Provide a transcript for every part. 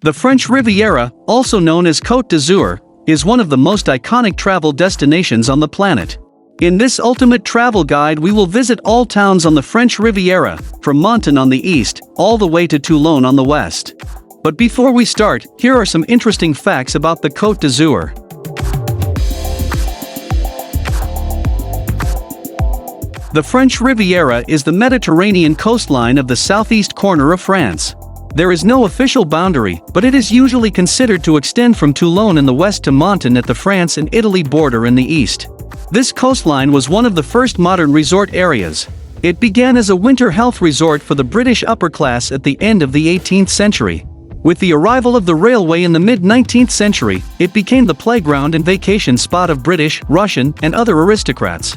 The French Riviera, also known as Côte d'Azur, is one of the most iconic travel destinations on the planet. In this ultimate travel guide we will visit all towns on the French Riviera, from Menton on the east, all the way to Toulon on the west. But before we start, here are some interesting facts about the Côte d'Azur. The French Riviera is the Mediterranean coastline of the southeast corner of France. There is no official boundary, but it is usually considered to extend from Toulon in the west to Menton at the France and Italy border in the east. This coastline was one of the first modern resort areas. It began as a winter health resort for the British upper class at the end of the 18th century. With the arrival of the railway in the mid-19th century, it became the playground and vacation spot of British, Russian, and other aristocrats.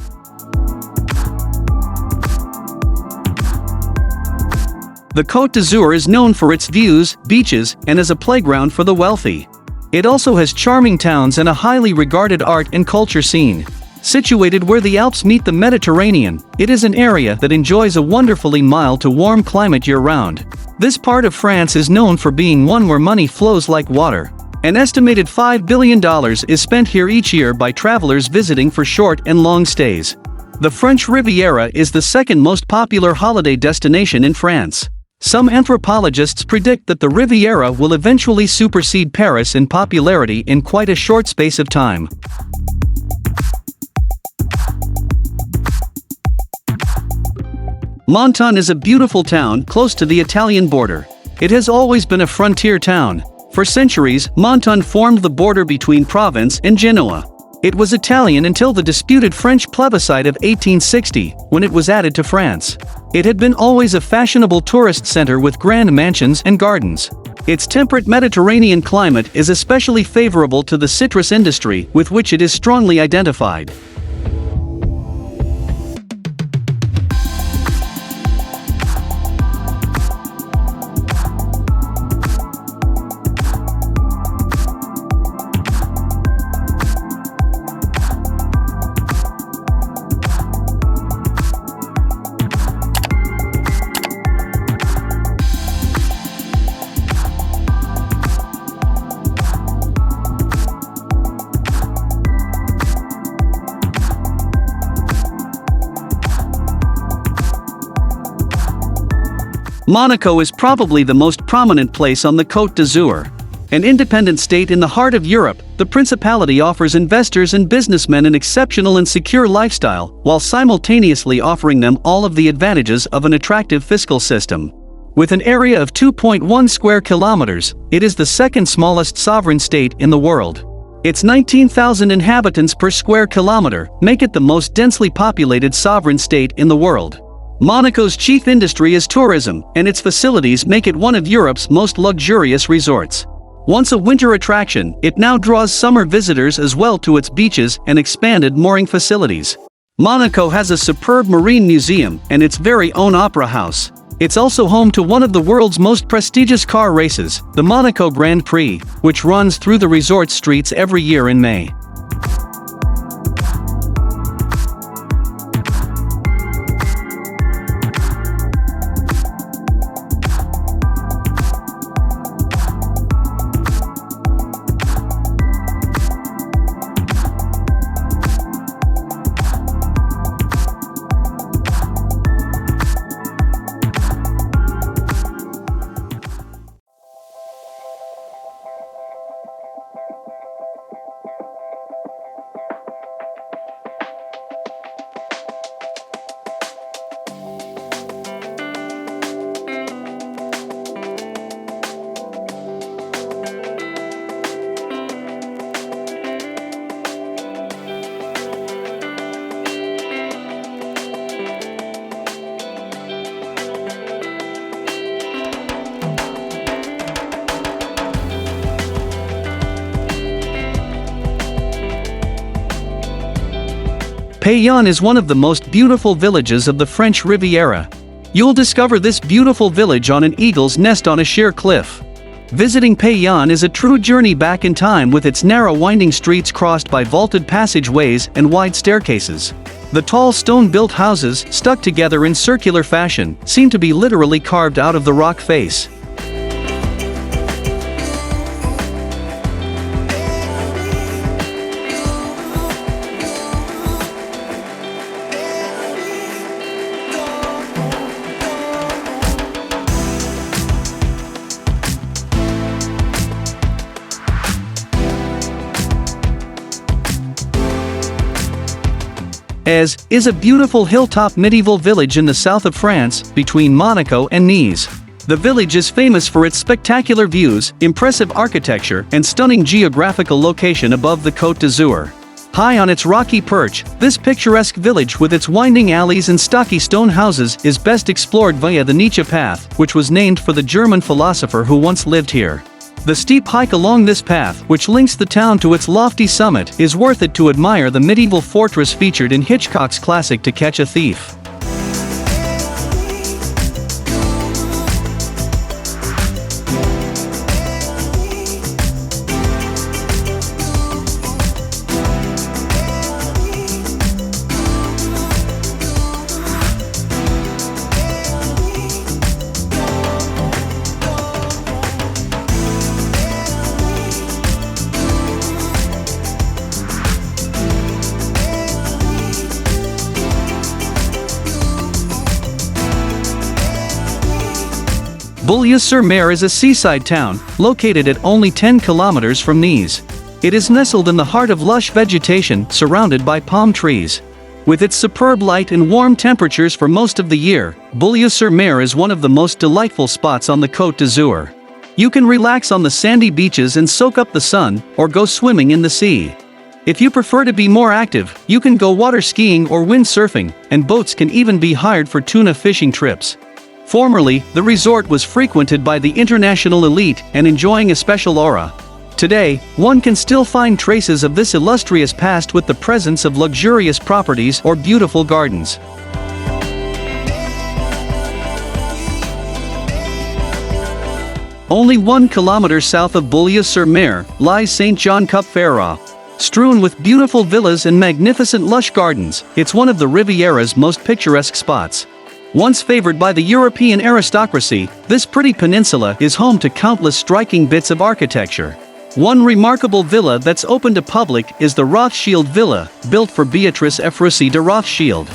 The Côte d'Azur is known for its views, beaches, and as a playground for the wealthy. It also has charming towns and a highly regarded art and culture scene. Situated where the Alps meet the Mediterranean, it is an area that enjoys a wonderfully mild to warm climate year-round. This part of France is known for being one where money flows like water. An estimated $5 billion is spent here each year by travelers visiting for short and long stays. The French Riviera is the second most popular holiday destination in France. Some anthropologists predict that the Riviera will eventually supersede Paris in popularity in quite a short space of time. Menton is a beautiful town close to the Italian border. It has always been a frontier town. For centuries, Menton formed the border between Provence and Genoa. It was Italian until the disputed French plebiscite of 1860, when it was added to France. It had been always a fashionable tourist center with grand mansions and gardens. Its temperate Mediterranean climate is especially favorable to the citrus industry, with which it is strongly identified. Monaco is probably the most prominent place on the Côte d'Azur. An independent state in the heart of Europe, the principality offers investors and businessmen an exceptional and secure lifestyle, while simultaneously offering them all of the advantages of an attractive fiscal system. With an area of 2.1 square kilometers, it is the second smallest sovereign state in the world. Its 19,000 inhabitants per square kilometer make it the most densely populated sovereign state in the world. Monaco's chief industry is tourism, and its facilities make it one of Europe's most luxurious resorts. Once a winter attraction, it now draws summer visitors as well to its beaches and expanded mooring facilities. Monaco has a superb marine museum and its very own opera house. It's also home to one of the world's most prestigious car races, the Monaco Grand Prix, which runs through the resort streets every year in May. Peillon is one of the most beautiful villages of the French Riviera. You'll discover this beautiful village on an eagle's nest on a sheer cliff. Visiting Peillon is a true journey back in time with its narrow winding streets crossed by vaulted passageways and wide staircases. The tall stone-built houses, stuck together in circular fashion, seem to be literally carved out of the rock face. Hyeres is a beautiful hilltop medieval village in the south of France, between Monaco and Nice. The village is famous for its spectacular views, impressive architecture, and stunning geographical location above the Côte d'Azur. High on its rocky perch, this picturesque village with its winding alleys and stocky stone houses is best explored via the Nietzsche path, which was named for the German philosopher who once lived here. The steep hike along this path, which links the town to its lofty summit, is worth it to admire the medieval fortress featured in Hitchcock's classic To Catch a Thief. Beaulieu-Sur-Mer is a seaside town, located at only 10 kilometers from Nice. It is nestled in the heart of lush vegetation, surrounded by palm trees. With its superb light and warm temperatures for most of the year, Beaulieu-Sur-Mer is one of the most delightful spots on the Côte d'Azur. You can relax on the sandy beaches and soak up the sun, or go swimming in the sea. If you prefer to be more active, you can go water skiing or windsurfing, and boats can even be hired for tuna fishing trips. Formerly, the resort was frequented by the international elite and enjoying a special aura. Today, one can still find traces of this illustrious past with the presence of luxurious properties or beautiful gardens. Only 1 kilometer south of Beaulieu-Sur-Mer lies Saint-Jean-Cap-Ferrat. Strewn with beautiful villas and magnificent lush gardens, it's one of the Riviera's most picturesque spots. Once favored by the European aristocracy, this pretty peninsula is home to countless striking bits of architecture. One remarkable villa that's open to public is the Rothschild Villa, built for Beatrice Ephrasie de Rothschild.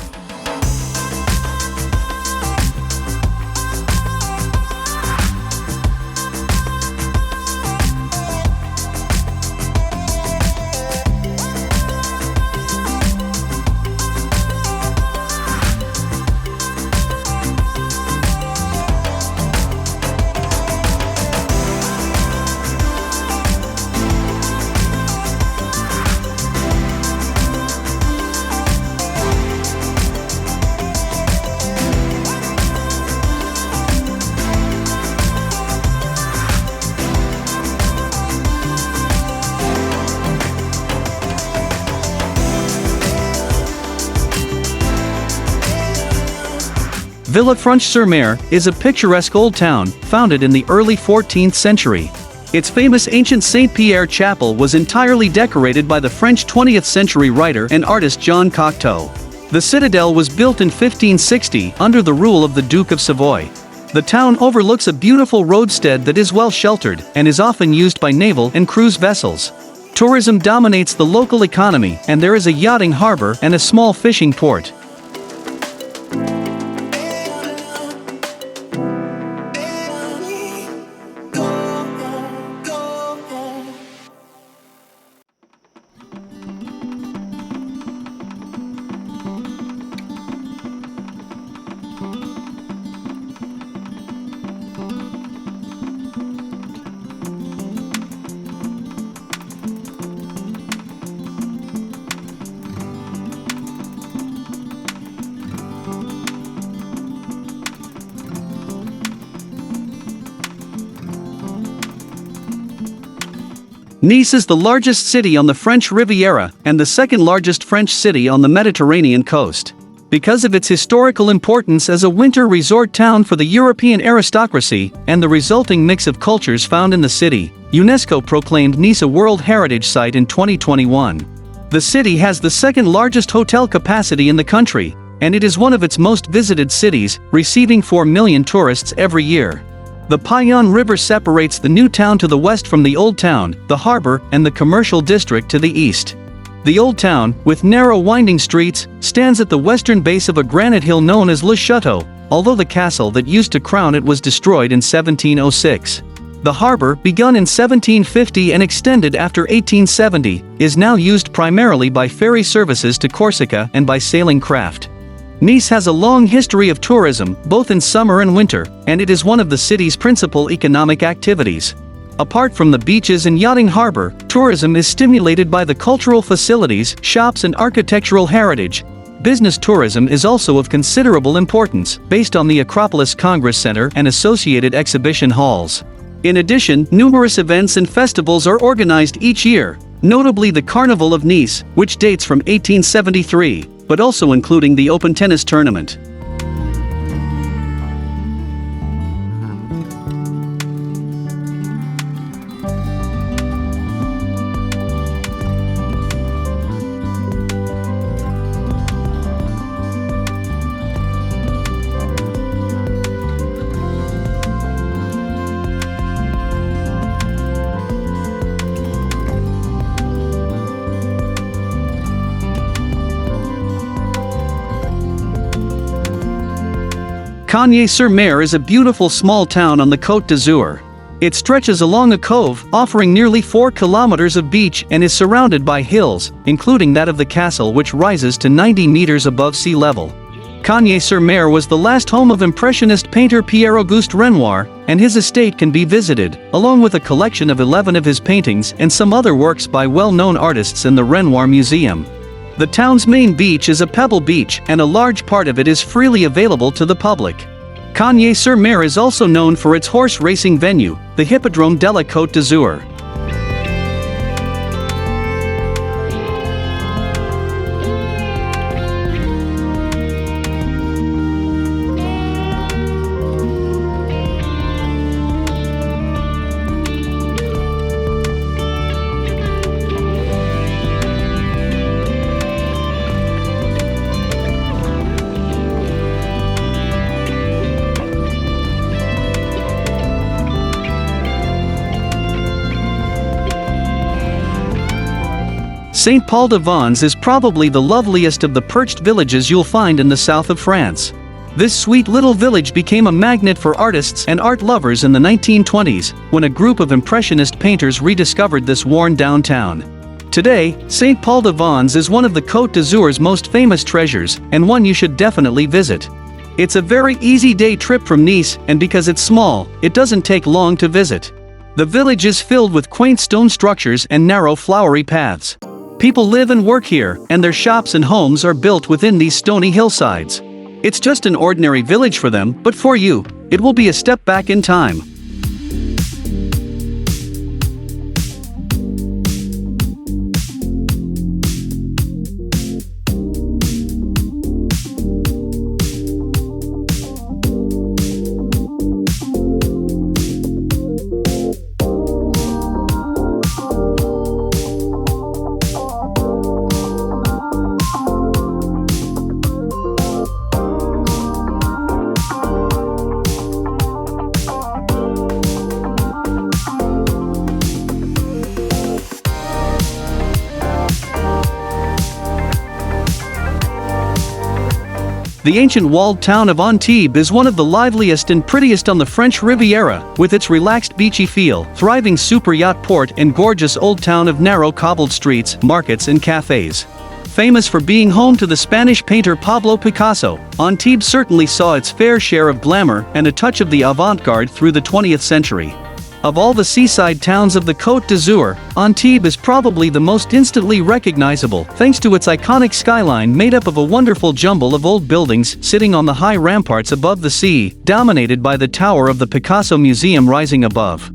Villefranche-Sur-Mer is a picturesque old town, founded in the early 14th century. Its famous ancient Saint Pierre Chapel was entirely decorated by the French 20th century writer and artist Jean Cocteau. The citadel was built in 1560 under the rule of the Duke of Savoy. The town overlooks a beautiful roadstead that is well sheltered and is often used by naval and cruise vessels. Tourism dominates the local economy, and there is a yachting harbor and a small fishing port. Nice is the largest city on the French Riviera and the second largest French city on the Mediterranean coast. Because of its historical importance as a winter resort town for the European aristocracy and the resulting mix of cultures found in the city, UNESCO proclaimed Nice a World Heritage Site in 2021. The city has the second largest hotel capacity in the country, and it is one of its most visited cities, receiving 4 million tourists every year. The Peillon River separates the new town to the west from the Old Town, the harbor, and the commercial district to the east. The Old Town, with narrow winding streets, stands at the western base of a granite hill known as Le Château, although the castle that used to crown it was destroyed in 1706. The harbor, begun in 1750 and extended after 1870, is now used primarily by ferry services to Corsica and by sailing craft. Nice has a long history of tourism, both in summer and winter, and it is one of the city's principal economic activities. Apart from the beaches and yachting harbor, tourism is stimulated by the cultural facilities, shops and architectural heritage. Business tourism is also of considerable importance, based on the Acropolis Congress Center and associated exhibition halls. In addition, numerous events and festivals are organized each year, notably the Carnival of Nice, which dates from 1873, but also including the Open Tennis Tournament. Cagnes-Sur-Mer is a beautiful small town on the Côte d'Azur. It stretches along a cove, offering nearly 4 kilometers of beach and is surrounded by hills, including that of the castle which rises to 90 meters above sea level. Cagnes-sur-Mer was the last home of Impressionist painter Pierre-Auguste Renoir, and his estate can be visited, along with a collection of 11 of his paintings and some other works by well-known artists in the Renoir Museum. The town's main beach is a pebble beach, and a large part of it is freely available to the public. Cagnes-sur-Mer is also known for its horse racing venue, the Hippodrome de la Côte d'Azur. Saint-Paul-De-Vence is probably the loveliest of the perched villages you'll find in the south of France. This sweet little village became a magnet for artists and art lovers in the 1920s, when a group of Impressionist painters rediscovered this worn-down town. Today, Saint-Paul-De-Vence is one of the Côte d'Azur's most famous treasures, and one you should definitely visit. It's a very easy day trip from Nice, and because it's small, it doesn't take long to visit. The village is filled with quaint stone structures and narrow flowery paths. People live and work here, and their shops and homes are built within these stony hillsides. It's just an ordinary village for them, but for you, it will be a step back in time. The ancient walled town of Antibes is one of the liveliest and prettiest on the French Riviera, with its relaxed beachy feel, thriving super yacht port and gorgeous old town of narrow cobbled streets, markets and cafes. Famous for being home to the Spanish painter Pablo Picasso, Antibes certainly saw its fair share of glamour and a touch of the avant-garde through the 20th century. Of all the seaside towns of the Côte d'Azur, Antibes is probably the most instantly recognizable, thanks to its iconic skyline made up of a wonderful jumble of old buildings sitting on the high ramparts above the sea, dominated by the tower of the Picasso Museum rising above.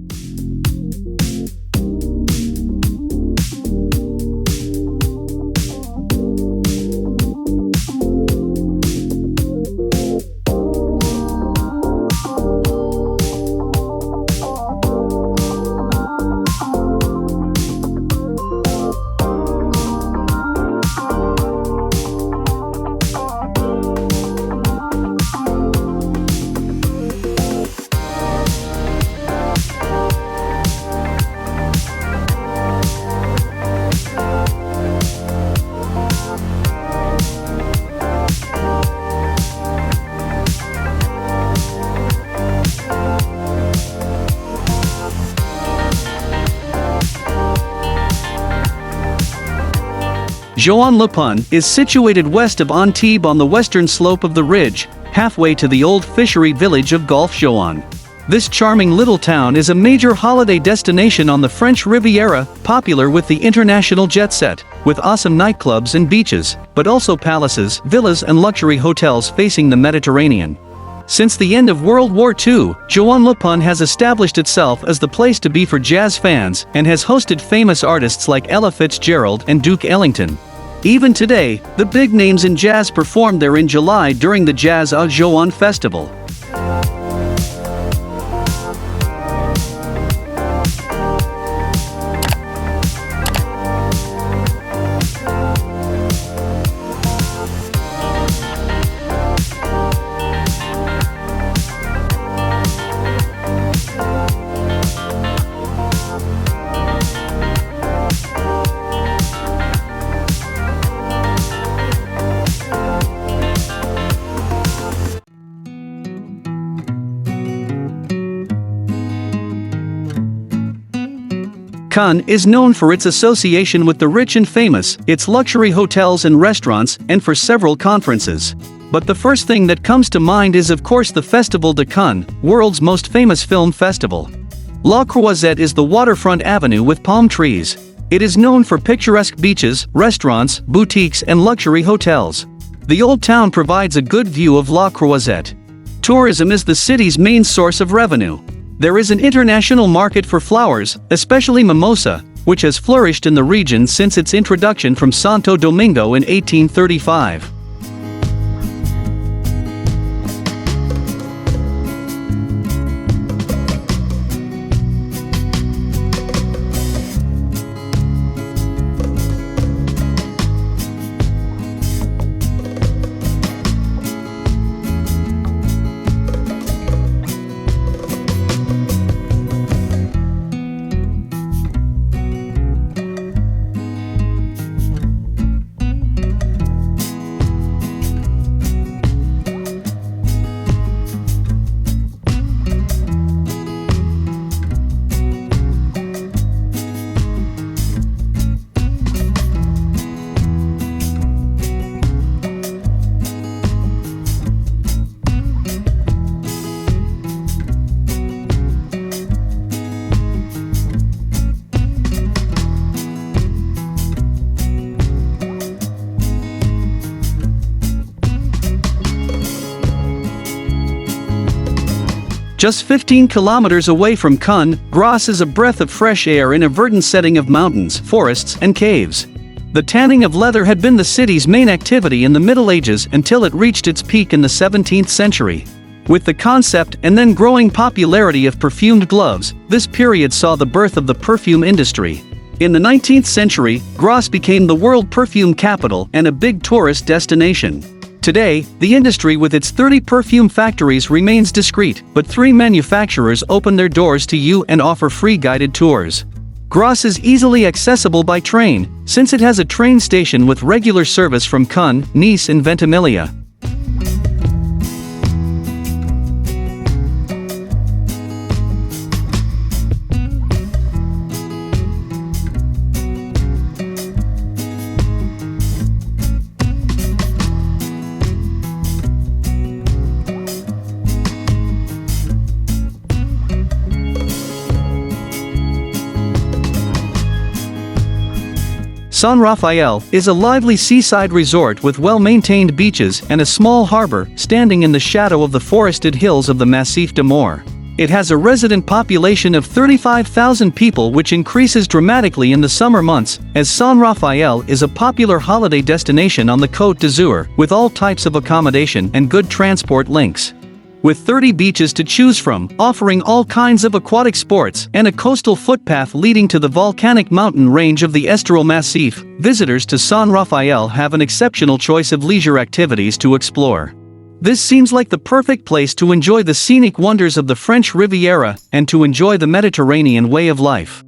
Juan-Les-Pins is situated west of Antibes on the western slope of the ridge, halfway to the old fishery village of Golfe Juan. This charming little town is a major holiday destination on the French Riviera, popular with the international jet set, with awesome nightclubs and beaches, but also palaces, villas and luxury hotels facing the Mediterranean. Since the end of World War II, Juan-Les-Pins has established itself as the place to be for jazz fans and has hosted famous artists like Ella Fitzgerald and Duke Ellington. Even today, the big names in jazz performed there in July during the Jazz au Juan festival. Cannes is known for its association with the rich and famous, its luxury hotels and restaurants, and for several conferences. But the first thing that comes to mind is of course the Festival de Cannes, world's most famous film festival. La Croisette is the waterfront avenue with palm trees. It is known for picturesque beaches, restaurants, boutiques and luxury hotels. The old town provides a good view of La Croisette. Tourism is the city's main source of revenue. There is an international market for flowers, especially mimosa, which has flourished in the region since its introduction from Santo Domingo in 1835. Just 15 kilometers away from Cannes, Grasse is a breath of fresh air in a verdant setting of mountains, forests, and caves. The tanning of leather had been the city's main activity in the Middle Ages until it reached its peak in the 17th century. With the concept and then growing popularity of perfumed gloves, this period saw the birth of the perfume industry. In the 19th century, Grasse became the world perfume capital and a big tourist destination. Today, the industry with its 30 perfume factories remains discreet, but 3 manufacturers open their doors to you and offer free guided tours. Grasse is easily accessible by train, since it has a train station with regular service from Cannes, Nice and Ventimiglia. Saint-Raphael is a lively seaside resort with well-maintained beaches and a small harbor standing in the shadow of the forested hills of the Massif de Moure. It has a resident population of 35,000 people, which increases dramatically in the summer months, as Saint-Raphael is a popular holiday destination on the Côte d'Azur, with all types of accommodation and good transport links. With 30 beaches to choose from, offering all kinds of aquatic sports, and a coastal footpath leading to the volcanic mountain range of the Estoril Massif, visitors to Saint-Raphael have an exceptional choice of leisure activities to explore. This seems like the perfect place to enjoy the scenic wonders of the French Riviera and to enjoy the Mediterranean way of life.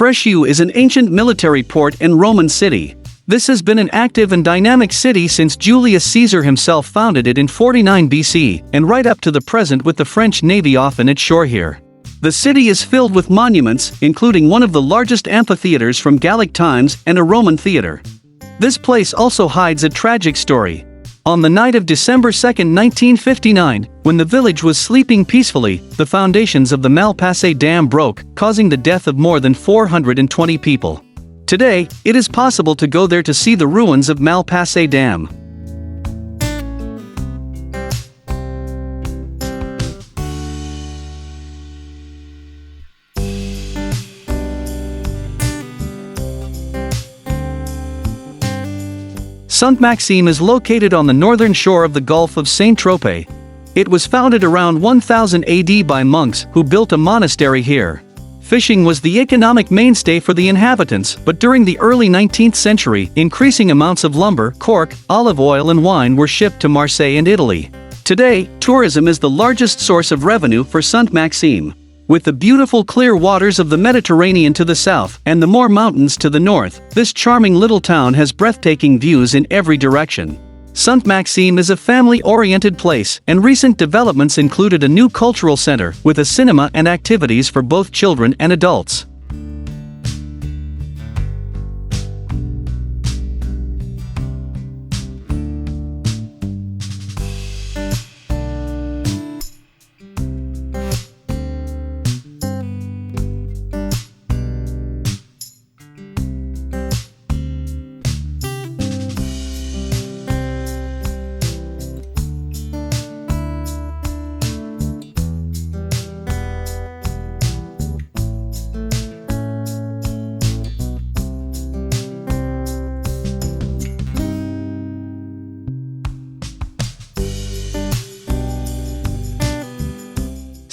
Frejus is an ancient military port and Roman city. This has been an active and dynamic city since Julius Caesar himself founded it in 49 BC, and right up to the present, with the French Navy often at shore here. The city is filled with monuments, including one of the largest amphitheaters from Gallic times and a Roman theater. This place also hides a tragic story. On the night of December 2, 1959, when the village was sleeping peacefully, the foundations of the Malpasset Dam broke, causing the death of more than 420 people. Today, it is possible to go there to see the ruins of Malpasset Dam. Sainte-Maxime is located on the northern shore of the Gulf of Saint-Tropez. It was founded around 1000 AD by monks who built a monastery here. Fishing was the economic mainstay for the inhabitants, but during the early 19th century, increasing amounts of lumber, cork, olive oil and wine were shipped to Marseille and Italy. Today, tourism is the largest source of revenue for Sainte-Maxime. With the beautiful clear waters of the Mediterranean to the south and the more mountains to the north, this charming little town has breathtaking views in every direction. Sainte-Maxime is a family-oriented place, and recent developments included a new cultural center with a cinema and activities for both children and adults.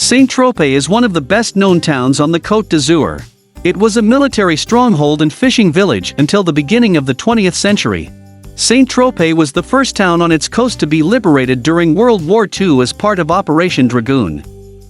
Saint-Tropez is one of the best-known towns on the Côte d'Azur. It was a military stronghold and fishing village until the beginning of the 20th century. Saint-Tropez was the first town on its coast to be liberated during World War II as part of Operation Dragoon.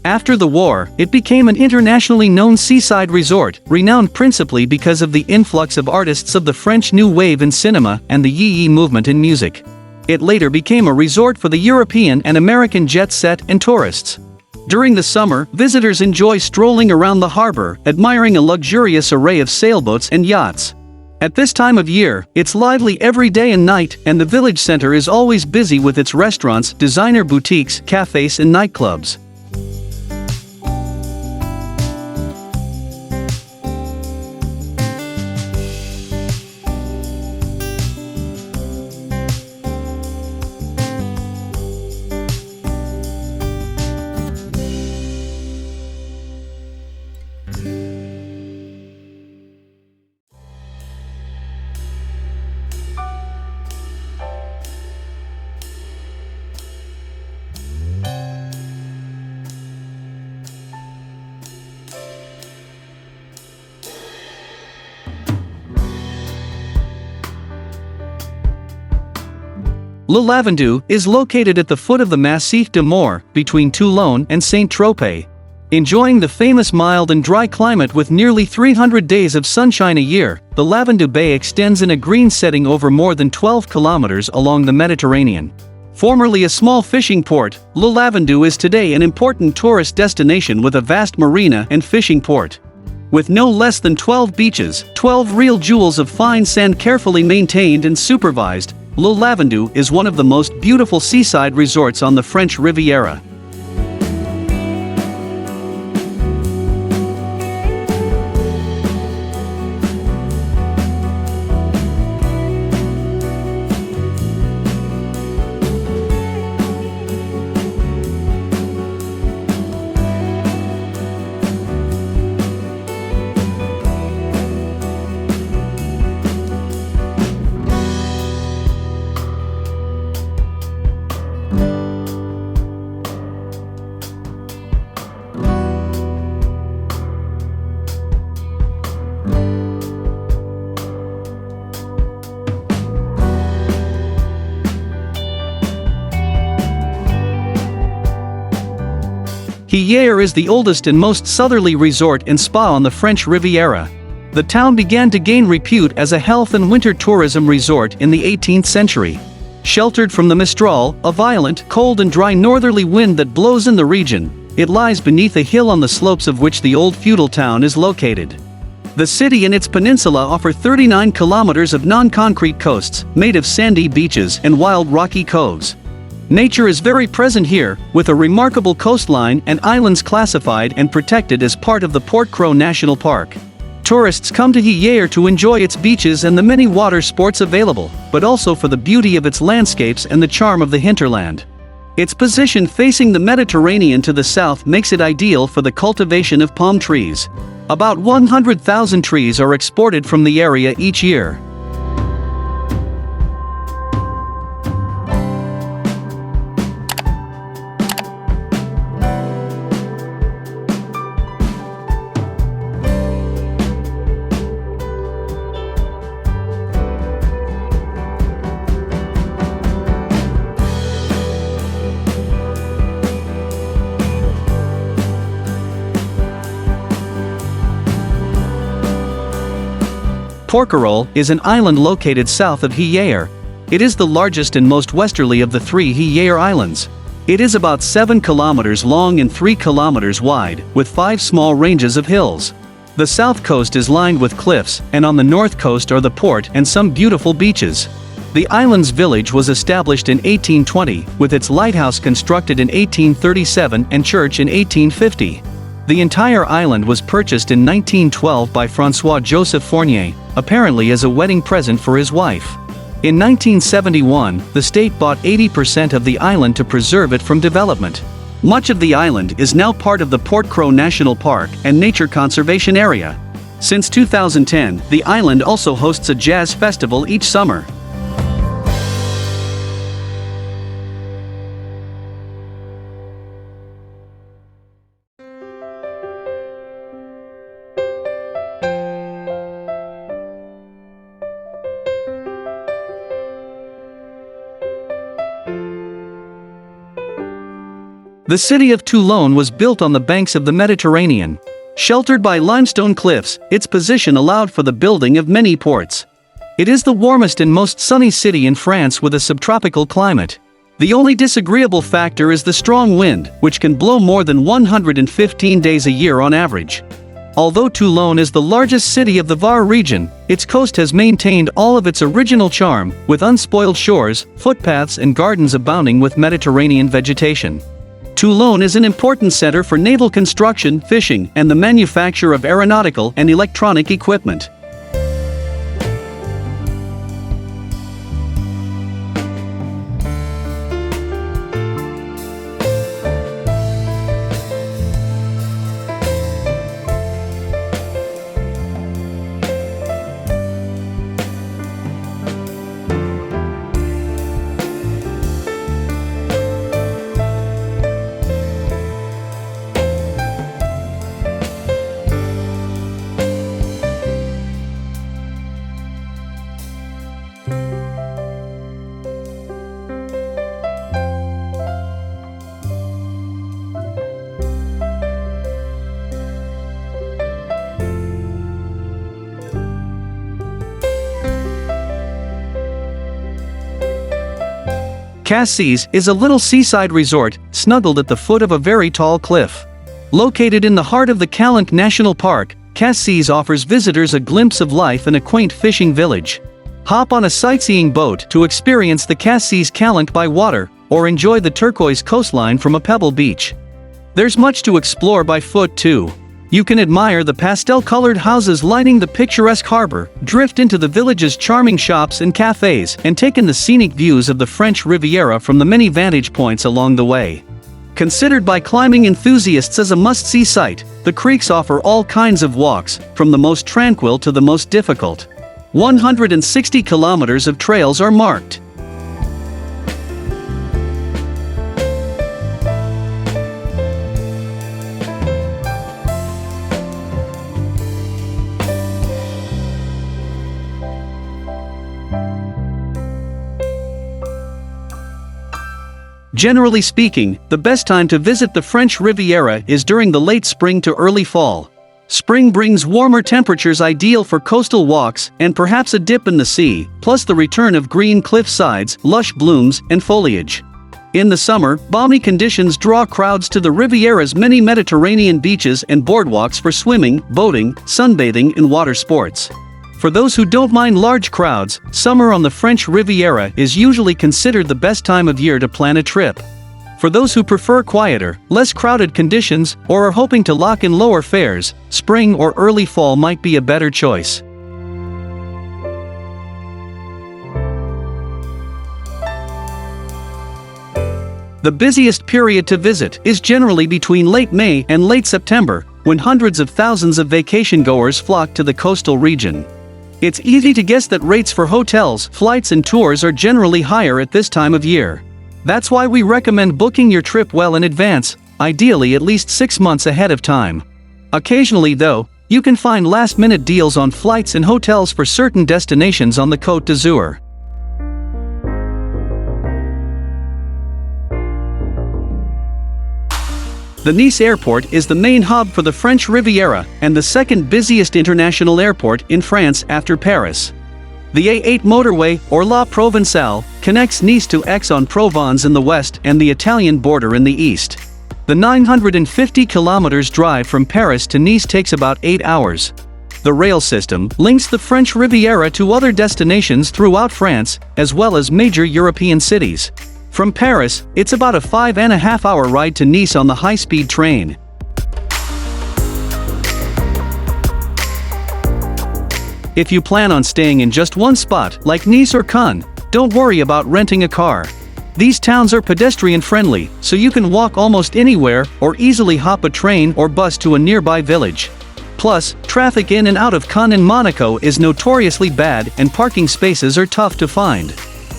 After the war, it became an internationally known seaside resort, renowned principally because of the influx of artists of the French New Wave in cinema and the Yee movement in music. It later became a resort for the European and American jet set and tourists. During the summer, visitors enjoy strolling around the harbor, admiring a luxurious array of sailboats and yachts. At this time of year, it's lively every day and night, and the village center is always busy with its restaurants, designer boutiques, cafes and nightclubs. Lavandou is located at the foot of the Massif de Mort, between Toulon and Saint-Tropez. Enjoying the famous mild and dry climate with nearly 300 days of sunshine a year, the Lavandou Bay extends in a green setting over more than 12 kilometers along the Mediterranean. Formerly a small fishing port, Lavandou is today an important tourist destination with a vast marina and fishing port. With no less than 12 beaches, 12 real jewels of fine sand carefully maintained and supervised, Lavandou is one of the most beautiful seaside resorts on the French Riviera. Hyeres is the oldest and most southerly resort and spa on the French Riviera. The The town began to gain repute as a health and winter tourism resort in the 18th century. Sheltered from the Mistral, a violent, cold and dry northerly wind that blows in the region, it lies beneath a hill on the slopes of which the old feudal town is located. The city and its peninsula offer 39 kilometers of non-concrete coasts, made of sandy beaches and wild rocky coves. Nature is very present here, with a remarkable coastline and islands classified and protected as part of the Porquerolles National Park. Tourists come to Hyeres to enjoy its beaches and the many water sports available, but also for the beauty of its landscapes and the charm of the hinterland. Its position facing the Mediterranean to the south makes it ideal for the cultivation of palm trees. About 100,000 trees are exported from the area each year. Porquerolles is an island located south of Hyeres. It is the largest and most westerly of the three Hyeres islands. It is about 7 kilometers long and 3 kilometers wide, with 5 small ranges of hills. The south coast is lined with cliffs, and on the north coast are the port and some beautiful beaches. The island's village was established in 1820, with its lighthouse constructed in 1837 and church in 1850. The entire island was purchased in 1912 by François-Joseph Fournier, apparently as a wedding present for his wife. In 1971, the state bought 80% of the island to preserve it from development. Much of the island is now part of the Porquerolles National Park and Nature Conservation Area. Since 2010, the island also hosts a jazz festival each summer. The city of Toulon was built on the banks of the Mediterranean. Sheltered by limestone cliffs, its position allowed for the building of many ports. It is the warmest and most sunny city in France with a subtropical climate. The only disagreeable factor is the strong wind, which can blow more than 115 days a year on average. Although Toulon is the largest city of the Var region, its coast has maintained all of its original charm, with unspoiled shores, footpaths and gardens abounding with Mediterranean vegetation. Toulon is an important center for naval construction, fishing, and the manufacture of aeronautical and electronic equipment. Cassis is a little seaside resort, snuggled at the foot of a very tall cliff. Located in the heart of the Calanque National Park, Cassis offers visitors a glimpse of life in a quaint fishing village. Hop on a sightseeing boat to experience the Cassis Calanque by water, or enjoy the turquoise coastline from a pebble beach. There's much to explore by foot too. You can admire the pastel-colored houses lining the picturesque harbor, drift into the village's charming shops and cafes, and take in the scenic views of the French Riviera from the many vantage points along the way. Considered by climbing enthusiasts as a must-see sight, the creeks offer all kinds of walks, from the most tranquil to the most difficult. 160 kilometers of trails are marked. Generally speaking, the best time to visit the French Riviera is during the late spring to early fall. Spring brings warmer temperatures ideal for coastal walks and perhaps a dip in the sea, plus the return of green cliff sides, lush blooms, and foliage. In the summer, balmy conditions draw crowds to the Riviera's many Mediterranean beaches and boardwalks for swimming, boating, sunbathing, and water sports. For those who don't mind large crowds, summer on the French Riviera is usually considered the best time of year to plan a trip. For those who prefer quieter, less crowded conditions, or are hoping to lock in lower fares, spring or early fall might be a better choice. The busiest period to visit is generally between late May and late September, when hundreds of thousands of vacation-goers flock to the coastal region. It's easy to guess that rates for hotels, flights and tours are generally higher at this time of year. That's why we recommend booking your trip well in advance, ideally at least 6 months ahead of time. Occasionally though, you can find last-minute deals on flights and hotels for certain destinations on the Côte d'Azur. The Nice airport is the main hub for the French Riviera and the second busiest international airport in France after Paris. The A8 motorway, or La Provençale, connects Nice to Aix-en-Provence in the west and the Italian border in the east. The 950 kilometers drive from Paris to Nice takes about 8 hours. The rail system links the French Riviera to other destinations throughout France, as well as major European cities. From Paris, it's about a 5.5-hour ride to Nice on the high-speed train. If you plan on staying in just one spot, like Nice or Cannes, don't worry about renting a car. These towns are pedestrian-friendly, so you can walk almost anywhere or easily hop a train or bus to a nearby village. Plus, traffic in and out of Cannes and Monaco is notoriously bad and parking spaces are tough to find.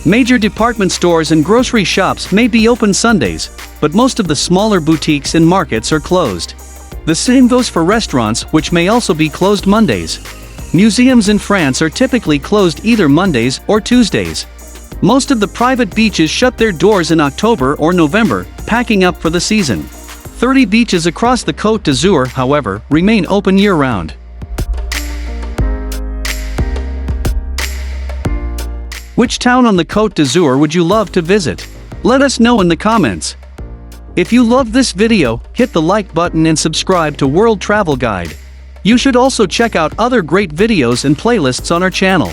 Major department stores and grocery shops may be open Sundays, but most of the smaller boutiques and markets are closed. The same goes for restaurants, which may also be closed Mondays. Museums in France are typically closed either Mondays or Tuesdays. Most of the private beaches shut their doors in October or November, packing up for the season. 30 beaches across the Côte d'Azur, however, remain open year-round. Which town on the Côte d'Azur would you love to visit? Let us know in the comments. If you loved this video, hit the like button and subscribe to World Travel Guide. You should also check out other great videos and playlists on our channel.